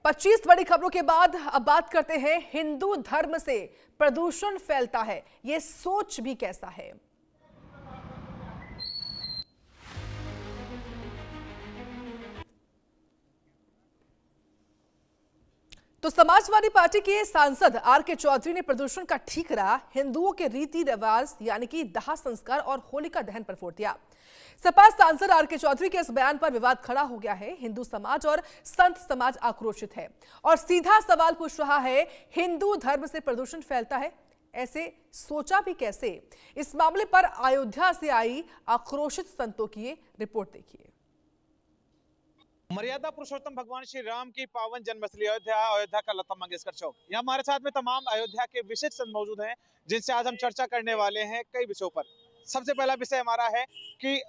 25 बड़ी खबरों के बाद अब बात करते हैं हिंदू धर्म से प्रदूषण फैलता है, ये सोच भी कैसा है। तो समाजवादी पार्टी के सांसद आर.के. चौधरी ने प्रदूषण का ठीकरा हिंदुओं के रीति रिवाज यानी कि दाह संस्कार और होलिका दहन पर फोड़ दिया। सपा सांसद आर.के. चौधरी के इस बयान पर विवाद खड़ा हो गया है। हिंदू समाज और संत समाज आक्रोशित है और सीधा सवाल पूछ रहा है, हिंदू धर्म से प्रदूषण फैलता है, ऐसे सोचा भी कैसे। इस मामले पर अयोध्या से आई आक्रोशित संतों की रिपोर्ट देखिए। मर्यादा पुरुषोत्तम भगवान श्री राम की पावन जन्मस्थली अयोध्या का लता मंगेशकर चौक। यहाँ हमारे साथ में तमाम अयोध्या के विशिष्ट संत मौजूद हैं, जिनसे आज हम चर्चा करने वाले हैं कई विषयों पर। सबसे पहला विषय हमारा है कि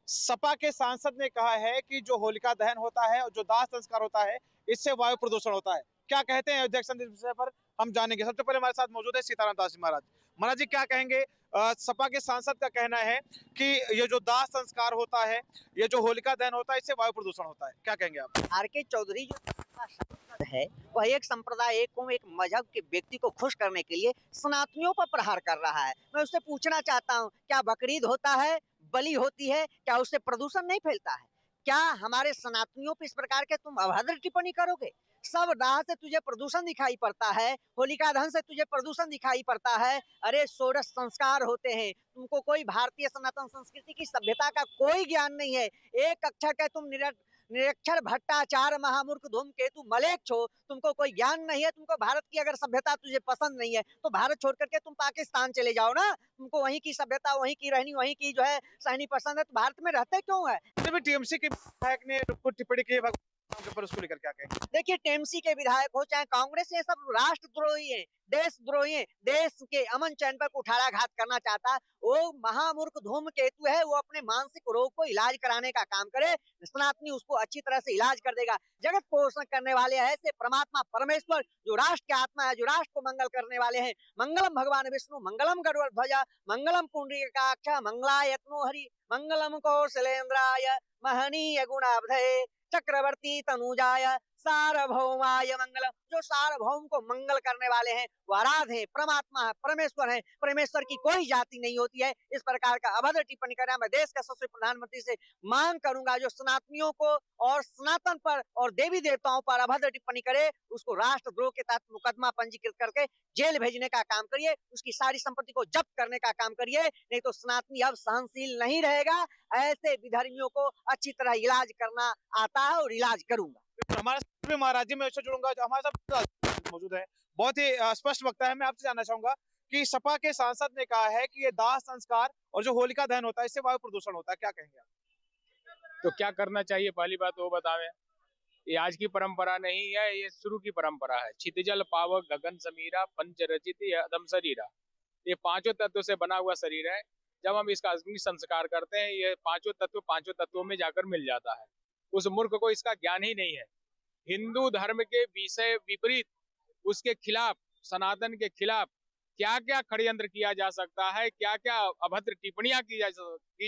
सपा के सांसद ने कहा है कि जो होलिका दहन होता है और जो दाह संस्कार होता है, इससे वायु प्रदूषण होता है। क्या कहते हैं अयोध्या इस विषय पर हम जानेंगे। सबसे पहले हमारे साथ मौजूद है सीताराम दास जी महाराज। महाराज जी क्या कहेंगे। सपा के सांसद का कहना है कि ये जो दाह संस्कार होता है, ये जो होलिका दहन होता है, इससे वायु प्रदूषण होता है। क्या कहेंगे आप। आर.के. चौधरी जो है वह एक संप्रदाय एक मजहब के व्यक्ति को खुश करने के लिए सनातनियों पर प्रहार कर रहा है। मैं उससे पूछना चाहता हूँ, क्या बकरीद होता है, बलि होती है, क्या उससे प्रदूषण नहीं फैलता है? क्या हमारे सनातनियों पर इस प्रकार के तुम अभद्र टिप्पणी करोगे? सब दाह से तुझे प्रदूषण दिखाई पड़ता है, होलिका दहन से तुझे प्रदूषण दिखाई पड़ता है। अरे षोडश संस्कार होते हैं, तुमको कोई भारतीय सनातन संस्कृति की सभ्यता का कोई ज्ञान नहीं है। एक अक्षर के तुम निरक्षर भट्टाचार्य महामूर्ख धूमकेतु मलेच्छ हो, तुमको कोई ज्ञान नहीं है। तुमको भारत की अगर सभ्यता तुझे पसंद नहीं है तो भारत छोड़ करके तुम पाकिस्तान चले जाओ ना। तुमको वहीं की सभ्यता, वहीं की रहनी, वहीं की जो है सहनी पसंद है, तो भारत में रहते क्यों है? टीएमसी के विधायक ने कुछ टिप्पणी की है पर उसको लेकर क्या कहेंगे। देखिए, टीएमसी के विधायक हो चाहे कांग्रेस, ये सब राष्ट्रद्रोही है, देशद्रोही है। देश के अमन चैन पर कुठाराघात करना चाहता है। वो महामूर्ख धूमकेतु है, वो अपने मानसिक रोग को इलाज कराने का काम करे, सनातनी उसको अच्छी तरह से इलाज कर देगा। जगत पोषण करने वाले ऐसे परमात्मा परमेश्वर जो राष्ट्र की आत्मा है, जो राष्ट्र को मंगल करने वाले हैं। मंगलम भगवान विष्णु, मंगलम गरुड़ध्वजा, मंगलम पुंडरीकाक्ष, मंगलायतनो हरि, मंगलम कौशलेन्द्राय, महनीय गुणाब्धये, चक्रवर्ती तनुजाय, सार्वभौमाय मंगलम। जो सार्वभौम को मंगल करने वाले हैं वो आराध्य है, परमात्मा है, परमेश्वर है। परमेश्वर की कोई जाति नहीं होती है। इस प्रकार का अभद्र टिप्पणी करना मैं देश का सबसे प्रधानमंत्री से मांग करूंगा। जो सनातनियों को और सनातन पर और देवी देवताओं पर अभद्र टिप्पणी करे, उसको राष्ट्रद्रोह के तहत मुकदमा पंजीकृत करके जेल भेजने का काम करिए, उसकी सारी संपत्ति को जब्त करने का काम करिए, नहीं तो सनातनी अब सहनशील नहीं रहेगा। ऐसे विधर्मियों को अच्छी तरह इलाज करना आता है और इलाज करूंगा। हमारे महाराज जी मैं उससे जुड़ूंगा जो हमारे साथ मौजूद है, बहुत ही स्पष्ट वक्ता है। मैं आपसे जानना चाहूंगा कि सपा के सांसद ने कहा है कि ये दाह संस्कार और जो होलिका दहन होता है, इससे वायु प्रदूषण होता है। क्या कहेंगे आप। तो क्या करना चाहिए, पहली बात वो बतावें। ये आज की परंपरा नहीं है, ये शुरू की परंपरा है। क्षितिजल पावक गगन समीरा पंच रचित अदम शरीरा, ये पांचों तत्व से बना हुआ शरीर है। जब हम इसका अग्नि संस्कार करते हैं, ये पांचों तत्वों में जाकर मिल जाता है। उस मूर्ख को इसका ज्ञान ही नहीं है। हिंदू धर्म के विषय विपरीत, उसके खिलाफ, सनातन के खिलाफ क्या क्या षड्यंत्र किया जा सकता है, क्या क्या अभद्र टिप्पणियां की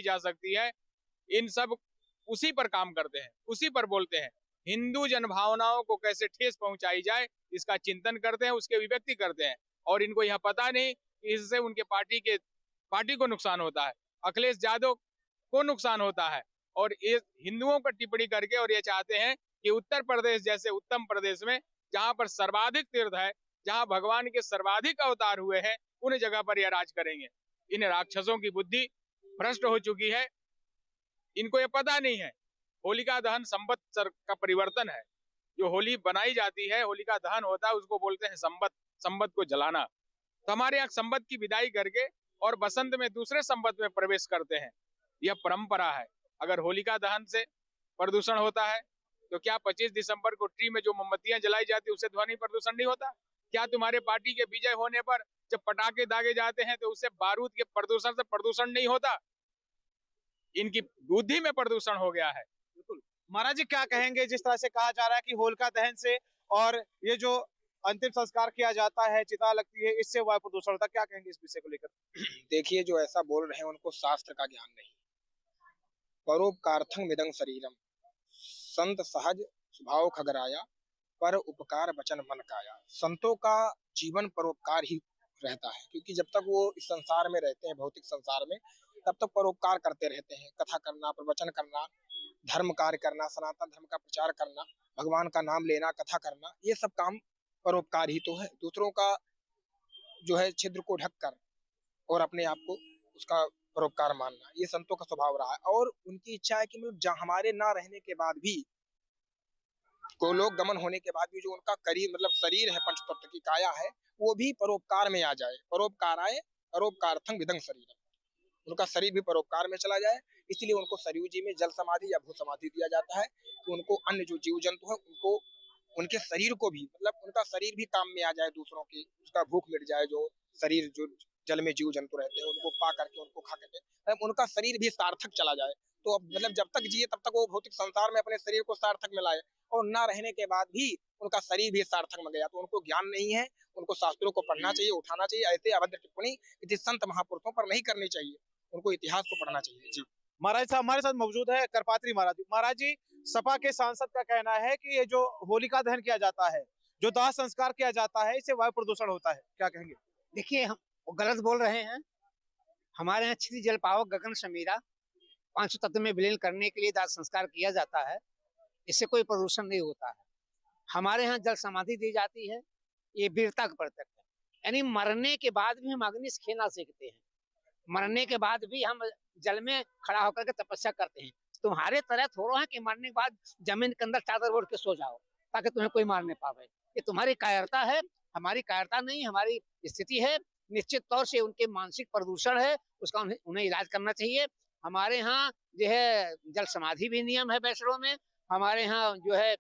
जा सकती है, इन सब उसी पर काम करते हैं, उसी पर बोलते हैं। हिंदू जनभावनाओं को कैसे ठेस पहुंचाई जाए, इसका चिंतन करते हैं, उसके अभिव्यक्ति करते हैं। और इनको यह पता नहीं कि इससे उनके पार्टी को नुकसान होता है, अखिलेश यादव को नुकसान होता है। और ये हिंदुओं पर टिप्पणी करके और ये चाहते हैं कि उत्तर प्रदेश जैसे उत्तम प्रदेश में, जहां पर सर्वाधिक तीर्थ है, जहां भगवान के सर्वाधिक अवतार हुए हैं, उन जगह पर यह राज करेंगे। इन राक्षसों की बुद्धि भ्रष्ट हो चुकी है। इनको ये पता नहीं है होलिका दहन संवत का परिवर्तन है। जो होली बनाई जाती है, होलिका दहन होता है, उसको बोलते हैं संवत को जलाना। तो हमारे यहाँ संवत की विदाई करके और बसंत में दूसरे संवत में प्रवेश करते हैं, यह परंपरा है। अगर होलिका दहन से प्रदूषण होता है तो क्या 25 दिसंबर को ट्री में जो मोमबत्तियां जलाई जाती है उससे ध्वनि प्रदूषण नहीं होता? क्या तुम्हारे पार्टी के विजय होने पर जब पटाखे दागे जाते हैं तो उससे बारूद के प्रदूषण से प्रदूषण नहीं होता? इनकी बुद्धि में प्रदूषण हो गया है। बिल्कुल। महाराज जी क्या कहेंगे, जिस तरह से कहा जा रहा है कि होलिका दहन से और ये जो अंतिम संस्कार किया जाता है, चिता लगती है, इससे वायु प्रदूषण होता है। क्या कहेंगे इस विषय को लेकर। देखिए, जो ऐसा बोल रहे हैं उनको शास्त्र का ज्ञान नहीं। परोपकार्थं मिदं शरीरम, संत सहज स्वभाव खगराया, पर उपकार वचन मन काया। संतों का जीवन परोपकार ही रहता है, क्योंकि जब तक वो इस संसार में रहते हैं, भौतिक संसार में, तब तक परोपकार करते रहते हैं। कथा करना, प्रवचन करना, धर्म कार्य करना, सनातन धर्म का प्रचार करना, भगवान का नाम लेना, कथा करना, ये सब काम परोपकार ही तो है। दूसरों का जो है छिद्र को ढककर और अपने आप को उसका परोपकार मानना, ये संतों का स्वभाव रहा है। और उनकी इच्छा है कि मतलब हमारे ना रहने के बाद भी, गोलोक गमन होने के बाद भी, जो उनका करीब मतलब शरीर है, पंचतत्व की काया है, वो भी परोपकार में आ जाए। परोपकार आए, परोपकार्थं विदं शरीरम, उनका शरीर भी परोपकार में चला जाए। इसलिए उनको सरयू जी में जल समाधि या भू समाधि दिया जाता है कि उनको अन्य जो जीव जंतु है उनको, उनके शरीर को भी, मतलब उनका शरीर भी काम में आ जाए, दूसरों की, उसका भूख मिट जाए। जो शरीर जो जल में जीव जंतु रहते हैं उनको पा करके, उनको खा करके, मतलब उनका शरीर भी सार्थक चला जाए। तो अब मतलब जब तक जिए तब तक वो भौतिक संसार में अपने शरीर को सार्थक में लाए, और ना रहने के बाद भी उनका शरीर भी सार्थक में गया। तो उनको ज्ञान नहीं है, उनको शास्त्रों को पढ़ना चाहिए, उठाना चाहिए। ऐसे अभद्र टिप्पणी किसी संत महापुरुषों पर नहीं करनी चाहिए, उनको इतिहास को पढ़ना चाहिए। जी महाराज साहब हमारे साथ मौजूद है करपात्री महाराज जी। महाराज जी, सपा के सांसद का कहना है कि ये जो होलिका दहन किया जाता है, जो दाह संस्कार किया जाता है, इससे वायु प्रदूषण होता है, क्या कहेंगे? देखिए, हम वो गलत बोल रहे हैं। हमारे यहाँ क्षिति जल पावक गगन समीरा 500 तत्व में विलीन करने के लिए दाह संस्कार किया जाता है। इससे कोई प्रदूषण नहीं होता है। हमारे यहाँ जल समाधि दी जाती है, ये वीरता का प्रतीक है। यानी मरने के बाद भी हम अग्नि से खेलना सीखते हैं, मरने के बाद भी हम जल में खड़ा होकर के तपस्या करते हैं। तुम्हारे तरह थोड़ा है कि मरने के बाद जमीन के अंदर चादर ओढ़ के सो जाओ ताकि तुम्हें कोई मार नहीं पावे। ये तुम्हारी कायरता है, हमारी कायरता नहीं, हमारी स्थिति है। निश्चित तौर से उनके मानसिक प्रदूषण है, उसका उन्हें इलाज करना चाहिए। हमारे यहाँ जो है जल समाधि भी नियम है वैष्णव में। हमारे यहाँ जो है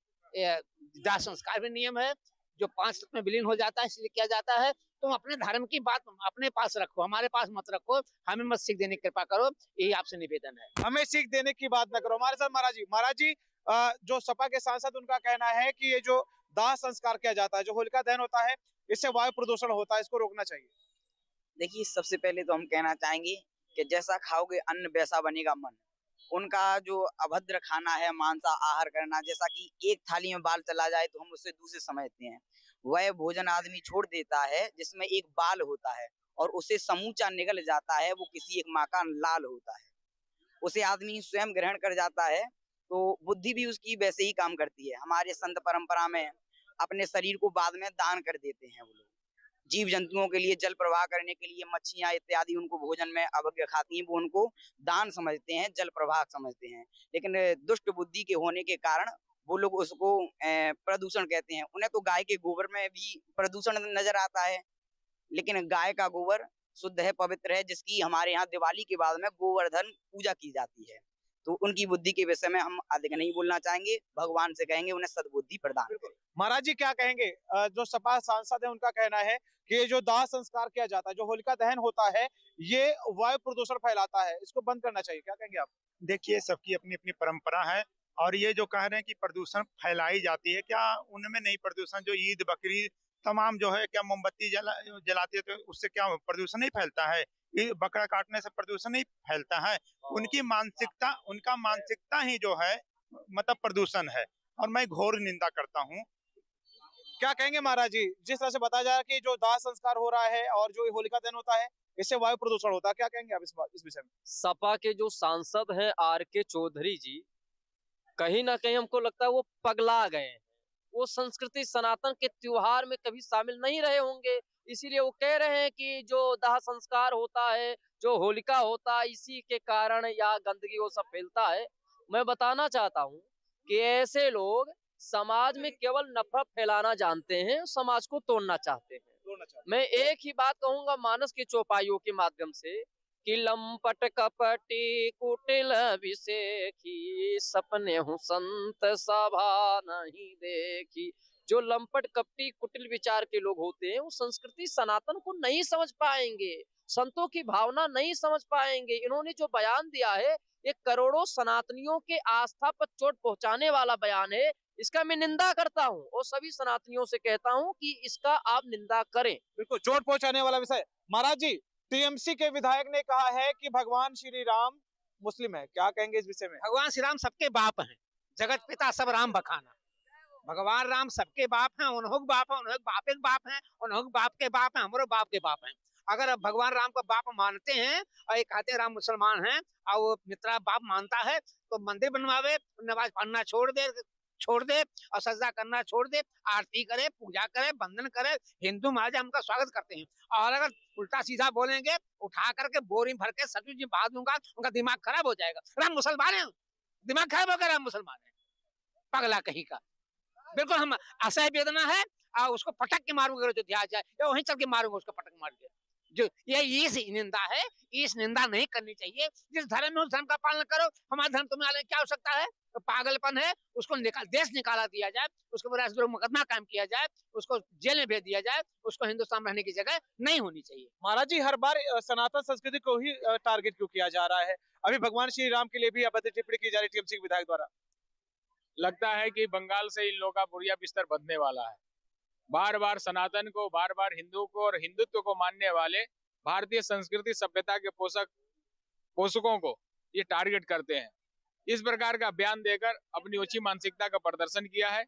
दाह संस्कार भी नियम है, जो 5 तत्व में विलीन हो जाता है, इसलिए किया जाता है। तुम अपने धर्म की बात अपने पास रखो, हमारे पास मत रखो। हमें मत सीख देने की कृपा करो, यही आपसे निवेदन है। हमें सीख देने की बात न करो। हमारे साथ महाराज जी, जो सपा के सांसद, उनका कहना है कि ये जो दाह संस्कार किया जाता है, जो होलिका दहन होता है, इससे वायु प्रदूषण होता है, इसको रोकना चाहिए। देखिए, सबसे पहले तो हम कहना चाहेंगे कि जैसा खाओगे अन्न वैसा बनेगा मन। उनका जो अभद्र खाना है, मांसा आहार करना, जैसा कि एक थाली में बाल चला जाए तो हम उससे दूसरे समझते हैं, वह भोजन आदमी छोड़ देता है जिसमें एक बाल होता है और उसे समूचा निगल जाता है, वो किसी एक माँ का लाल होता है, उसे आदमी स्वयं ग्रहण कर जाता है। तो बुद्धि भी उसकी वैसे ही काम करती है। हमारे संत परंपरा में अपने शरीर को बाद में दान कर देते हैं वो लोग। जीव जंतुओं के लिए जल प्रवाह करने के लिए मच्छियां इत्यादि उनको भोजन में अवज्ञा खाती हैं, वो उनको दान समझते हैं, जल प्रवाह समझते हैं। लेकिन दुष्ट बुद्धि के होने के कारण वो लोग उसको प्रदूषण कहते हैं। उन्हें तो गाय के गोबर में भी प्रदूषण नजर आता है, लेकिन गाय का गोबर शुद्ध है, पवित्र है, जिसकी हमारे यहाँ दिवाली के बाद में गोवर्धन पूजा की जाती है। तो उनकी बुद्धि के विषय में हम अधिक नहीं बोलना चाहेंगे, भगवान से कहेंगे उन्हें सद्बुद्धि प्रदान करें। महाराज जी क्या कहेंगे? जो सपा सांसद है, उनका कहना है कि ये जो दाह संस्कार किया जाता है, जो होलिका दहन होता है, ये वायु प्रदूषण फैलाता है, इसको बंद करना चाहिए, क्या कहेंगे आप? देखिए, सबकी अपनी अपनी परंपरा है, और ये जो कह रहे हैं कि प्रदूषण फैलाई जाती है, क्या उनमें नहीं प्रदूषण? जो ईद बकरीद तमाम जो है, क्या मोमबत्ती जलाते हैं तो उससे क्या प्रदूषण नहीं फैलता है? ये बकरा काटने से प्रदूषण नहीं फैलता है? उनकी मानसिकता, उनका मानसिकता ही जो है मतलब प्रदूषण है, और मैं घोर निंदा करता हूँ। क्या कहेंगे महाराज जी, जिस तरह से बताया जा रहा है कि जो दाह संस्कार हो रहा है और जो होलिका दहन होता है, इससे वायु प्रदूषण होता है, क्या कहेंगे आप इस विषय में? सपा के जो सांसद हैं आर.के. चौधरी जी, कहीं ना कहीं हमको लगता है वो पगला गए हैं। वो संस्कृति सनातन के त्योहार में कभी शामिल नहीं रहे होंगे, इसीलिए वो कह रहे हैं कि जो दाह संस्कार होता है, जो होलिका होता है, इसी के कारण या गंदगी वो सब फैलता है। मैं बताना चाहता हूँ कि ऐसे लोग समाज में केवल नफरत फैलाना जानते हैं, समाज को तोड़ना चाहते हैं। मैं एक ही बात कहूंगा मानस के चौपाइयों के माध्यम से कि लंपट कपटी कुटिल विसेखी, सपने हूँ संत सभा नहीं देखी। जो लंपट कपटी कुटिल विचार के लोग होते हैं, वो संस्कृति सनातन को नहीं समझ पाएंगे, संतों की भावना नहीं समझ पाएंगे। इन्होंने जो बयान दिया है, ये करोड़ों सनातनियों के आस्था पर चोट पहुंचाने वाला बयान है। इसका मैं निंदा करता हूं और सभी सनातनियों से कहता हूं कि इसका आप निंदा करें। बिल्कुल चोट पहुंचाने वाला विषय। महाराज जी, टीएमसी के विधायक ने कहा है कि भगवान श्री राम मुस्लिम है, क्या कहेंगे इस विषय में? भगवान श्री राम सबके बाप हैं, जगत पिता सब राम बखाना। भगवान राम सबके बाप हैं, उन्हों के बाप हैं, उन्हों के बाप के बाप हैं, उन्हों के बाप के बाप हैं, हमारे बाप के बाप हैं। अगर भगवान राम को बाप मानते हैं और ये कहते हैं राम मुसलमान हैं और वो मित्रा बाप मानता है, तो मंदिर बनवावे, नमाज पढ़ना छोड़ दे और सजदा करना छोड़ दे, आरती करे, पूजा करे, बंदन करे। हिंदू महाराज उनका स्वागत करते हैं। और अगर उल्टा सीधा बोलेंगे, उठा करके बोरी भर के सचू जी बहा दूंगा, उनका दिमाग खराब हो जाएगा। राम मुसलमान है, दिमाग खराब हो गया, राम मुसलमान है, पगला कहीं का। बिल्कुल हम असह्य वेदना है और उसको पटक के मारूंगा अगर अयोध्या जाए, या वहीं चल के मारूंगा उसको, पटक मार के। जो ये इस निंदा है, इस निंदा नहीं करनी चाहिए। जिस धर्म में उस धर्म का पालन करो। हमारा धर्म तुम्हें आने क्या हो सकता है? तो पागलपन है। उसको देश निकाला दिया जाए, उसके ऊपर राष्ट्रद्रोह मुकदमा कायम किया जाए, उसको जेल में भेज दिया जाए, उसको हिंदुस्तान में रहने की जगह नहीं होनी चाहिए। महाराज जी, हर बार सनातन संस्कृति को ही टारगेट क्यों किया जा रहा है? अभी भगवान श्री राम के लिए भी अभद्र टिप्पणी की जा रही टीएमसी के विधायक द्वारा। लगता है कि बंगाल से इन लोगों का बुढ़िया बिस्तर बंधने वाला है। बार बार सनातन को, बार बार हिंदू को और हिंदुत्व को मानने वाले भारतीय संस्कृति सभ्यता के पोषकों को ये टारगेट करते हैं। इस प्रकार का बयान देकर अपनी ऊंची मानसिकता का प्रदर्शन किया है।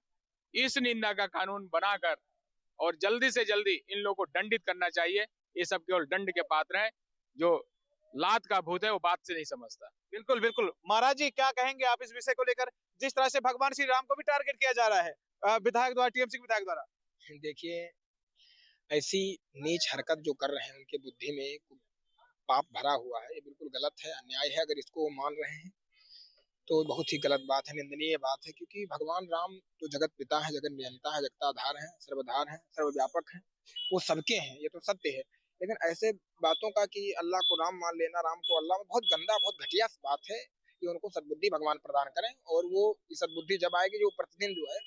इस निंदा का कानून बनाकर और जल्दी से जल्दी इन लोगों को दंडित करना चाहिए। ये सब केवल दंड के पात्र हैं। जो लात का भूत है वो बात से नहीं समझता। बिल्कुल बिल्कुल। महाराज जी, क्या कहेंगे आप इस विषय को लेकर, जिस तरह से भगवान श्री राम को भी टारगेट किया जा रहा है विधायक द्वारा, टीएमसी के विधायक द्वारा? देखिए, ऐसी नीच हरकत जो कर रहे हैं, उनके बुद्धि में पाप भरा हुआ है, ये बिल्कुल गलत है, अन्याय है। अगर इसको मान रहे हैं तो बहुत ही गलत बात है, निंदनीय बात है। क्योंकि भगवान राम जो जगत पिता है, जगत नियंता है, जगताधार है, सर्वधार है, सर्वव्यापक है, वो सबके हैं, ये तो सत्य है। लेकिन ऐसे बातों का कि अल्लाह को राम मान लेना, राम को अल्लाह, बहुत गंदा, बहुत घटिया बात है। कि उनको सद्बुद्धि भगवान प्रदान करें, और वो सद्बुद्धि जब आएगी, जो प्रतिदिन जो है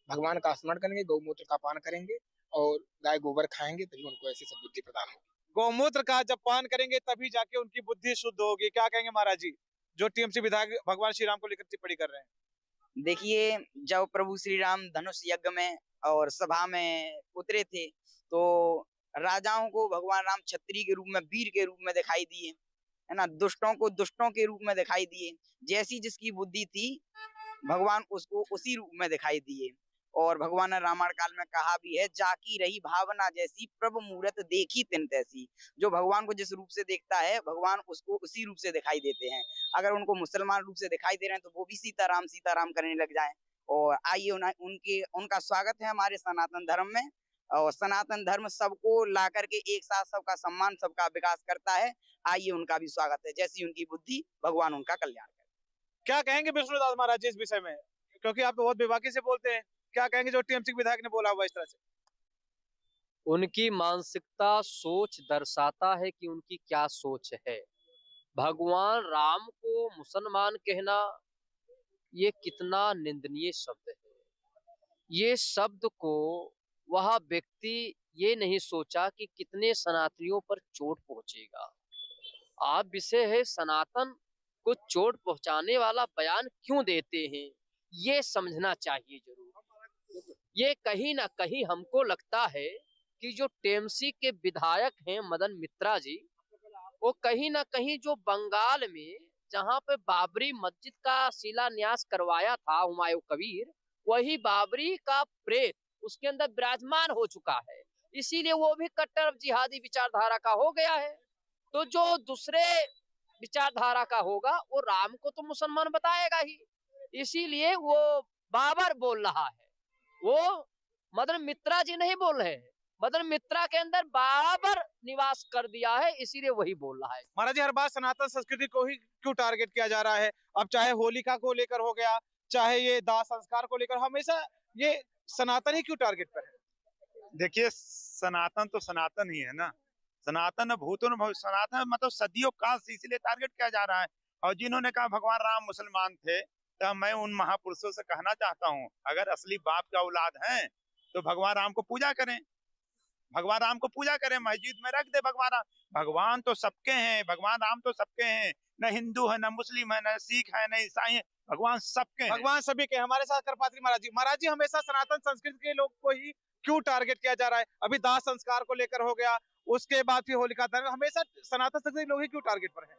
भगवान का स्मरण करेंगे, गौमूत्र का पान करेंगे और गाय गोबर खाएंगे, तभी उनको ऐसी सद्बुद्धि प्रदान होगी। गौमूत्र का जब पान करेंगे तभी जाके उनकी बुद्धि शुद्ध होगी। क्या कहेंगे महाराज जी, जो टीएमसी विधायक भगवान श्री राम को लेकर टिप्पणी कर रहे हैं? देखिए, जब प्रभु श्री राम धनुष यज्ञ में और सभा में उतरे थे, तो राजाओं को भगवान राम क्षत्रिय के रूप में, वीर के रूप में दिखाई दिए, है ना। दुष्टों को दुष्टों के रूप में दिखाई दिए। जैसी जिसकी बुद्धि थी, भगवान उसको उसी रूप में दिखाई दिए। और भगवान ने रामायण काल में कहा भी है, जाकी रही भावना जैसी, प्रभु मूरत देखी तिन तैसी। जो भगवान को जिस रूप से देखता है, भगवान उसको उसी रूप से दिखाई देते हैं। अगर उनको मुसलमान रूप से दिखाई दे रहे हैं, तो वो भी सीताराम करने लग जाएं। और आइए उनका स्वागत है हमारे सनातन धर्म में। और सनातन धर्म सबको ला करके एक साथ, सबका सम्मान, सबका विकास करता है। आइए उनका भी स्वागत है। जैसी उनकी बुद्धि, भगवान उनका कल्याण करे। क्या कहेंगे विष्णुदास महाराज जी इस विषय में, क्योंकि आप बहुत बेबाकी से बोलते हैं? क्या कहेंगे जो टीएमसी विधायक ने बोला हुआ इस तरह से? उनकी मानसिकता, सोच दर्शाता है कि उनकी क्या सोच है। भगवान राम को मुसलमान कहना ये कितना निंदनीय शब्द है। ये शब्द को वह व्यक्ति ये नहीं सोचा कि कितने सनातनियों पर चोट पहुंचेगा। आप विषय है सनातन को चोट पहुंचाने वाला बयान क्यों देते हैं, ये समझना चाहिए जरूर। ये कहीं ना कहीं हमको लगता है कि जो टीएमसी के विधायक हैं मदन मित्रा जी, वो कहीं ना कहीं जो बंगाल में जहां पे बाबरी मस्जिद का शिलान्यास करवाया था हुमायूं कबीर, वही बाबरी का प्रेत उसके अंदर विराजमान हो चुका है। इसीलिए वो भी कट्टर जिहादी विचारधारा का हो गया है। तो जो दूसरे विचारधारा का होगा वो राम को तो मुसलमान बताएगा ही। इसीलिए वो बाबर बोल रहा है, वो मदन मित्रा जी नहीं बोल रहे हैं। मदन मित्रा के अंदर बाबर निवास कर दिया है, इसीलिए वही बोल रहा है। महाराज जी, हर बार सनातन संस्कृति को ही क्यों टारगेट किया जा रहा है? अब चाहे होलिका को लेकर हो गया, चाहे ये दाह संस्कार को लेकर, हमेशा ये सनातन ही क्यों टारगेट पर है? देखिए, सनातन तो सनातन ही है ना। सनातन भूतन सनातन मतलब सदियों काल से, इसलिए टारगेट किया जा रहा है। और जिन्होंने कहा भगवान राम मुसलमान थे, तो मैं उन महापुरुषों से कहना चाहता हूँ, अगर असली बाप का औलाद हैं तो भगवान राम को पूजा करें, भगवान राम को पूजा करें, मस्जिद में रख दे भगवान राम। भगवान तो सबके हैं, भगवान राम तो सबके हैं, न हिंदू है, न मुस्लिम है, न सिख है, न ईसाई है, भगवान सबके हैं। भगवान सभी के। हमारे साथ करपात्री महाराज जी, हमेशा सनातन संस्कृति के लोग को ही क्यों टारगेट किया जा रहा है? अभी दाह संस्कार को लेकर हो गया, उसके बाद फिर होलिका दहन, हमेशा सनातन संस्कृति लोग ही क्यों टारगेट पर है?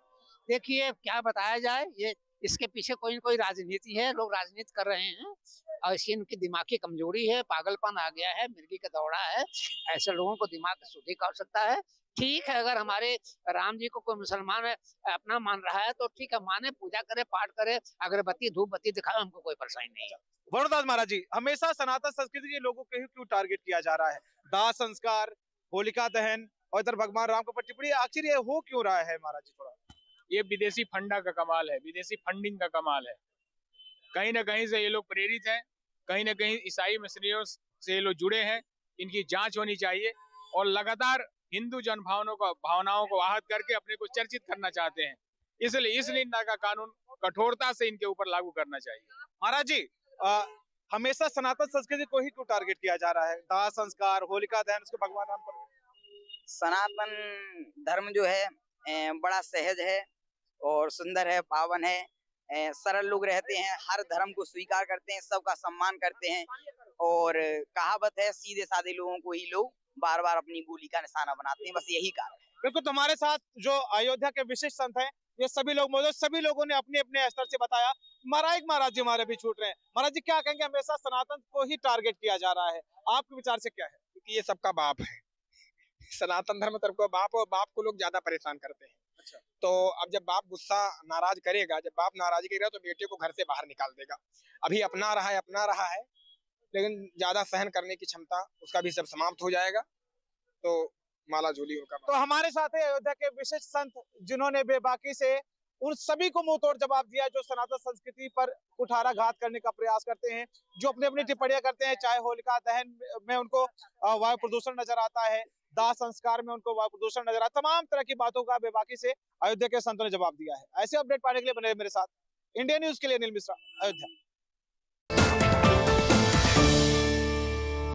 देखिए, क्या बताया जाए, ये इसके पीछे कोई न कोई राजनीति है, लोग राजनीति कर रहे हैं और इसकी इनकी दिमाग की कमजोरी है, पागलपन आ गया है, मिर्गी का दौड़ा है। ऐसे लोगों को दिमाग की शुद्धि कर सकता है। ठीक है, अगर हमारे राम जी को कोई मुसलमान अपना मान रहा है तो ठीक है, माने, पूजा करे, पाठ करे, अगरबत्ती धूप बत्ती दिखाए, हमको कोई परेशानी नहीं है। वरुणदास महाराज जी, हमेशा सनातन संस्कृति के लोगों को ही क्यों टारगेट किया जा रहा है? दाह संस्कार, होलिका दहन और इधर भगवान राम को टिप्पणी, आखिर ये हो क्यों रहा है महाराज जी? थोड़ा ये विदेशी फंडा का कमाल है, विदेशी फंडिंग का कमाल है। कहीं ना कहीं से ये लोग प्रेरित हैं, कहीं ना कहीं ईसाई मिशनरियों से ये लोग जुड़े हैं। इनकी जांच होनी चाहिए और लगातार हिंदू भावनाओं को आहत करके अपने को चर्चित करना चाहते हैं। इसलिए इस निंदा का कानून कठोरता से इनके ऊपर लागू करना चाहिए। महाराज जी, हमेशा सनातन संस्कृति को ही क्यों टारगेट किया जा रहा है? दाह संस्कार, होलिका दहन, उसके भगवान राम पर। सनातन धर्म जो है बड़ा सहज है और सुंदर है, पावन है। सरल लोग रहते हैं, हर धर्म को स्वीकार करते हैं, सबका सम्मान करते हैं और कहावत है, सीधे साधे लोगों को ही लोग बार बार अपनी गोली का निशाना बनाते हैं, बस यही कारण है। बिल्कुल, तुम्हारे साथ जो अयोध्या के विशिष्ट संत हैं, ये सभी लोग मौजूद, सभी लोगों ने अपने अपने स्तर से बताया। महाराज जी हमारे भी छूट रहे हैं। महाराज जी, क्या कहेंगे? हमेशा सनातन को ही टारगेट किया जा रहा है, आपके विचार से क्या है? क्योंकि ये सबका बाप है। सनातन धर्म सबका बाप, और बाप को लोग ज्यादा परेशान करते हैं। अच्छा। तो अब जब बाप गुस्सा नाराज करेगा, जब बाप नाराजगी करेगा तो बेटे को घर से बाहर निकाल देगा। अभी अपना रहा है, लेकिन ज्यादा सहन करने की क्षमता उसका भी सब समाप्त हो जाएगा। तो माला झोली उनका। तो हमारे साथ है अयोध्या के विशिष्ट संत, जिन्होंने बेबाकी से उन सभी को मुंह तोड़ जवाब दिया जो सनातन संस्कृति पर कुठाराघात करने का प्रयास करते हैं, जो अपनी अपनी टिप्पणियां करते हैं। चाहे होलिका दहन में उनको वायु प्रदूषण नजर आता है, दाह संस्कार में उनको वायु प्रदूषण नजर आता है, तमाम तरह की बातों का बेबाकी से अयोध्या के संतों ने जवाब दिया है। ऐसे अपडेट पाने के लिए बने मेरे साथ। इंडिया न्यूज के लिए अनिल मिश्रा, अयोध्या।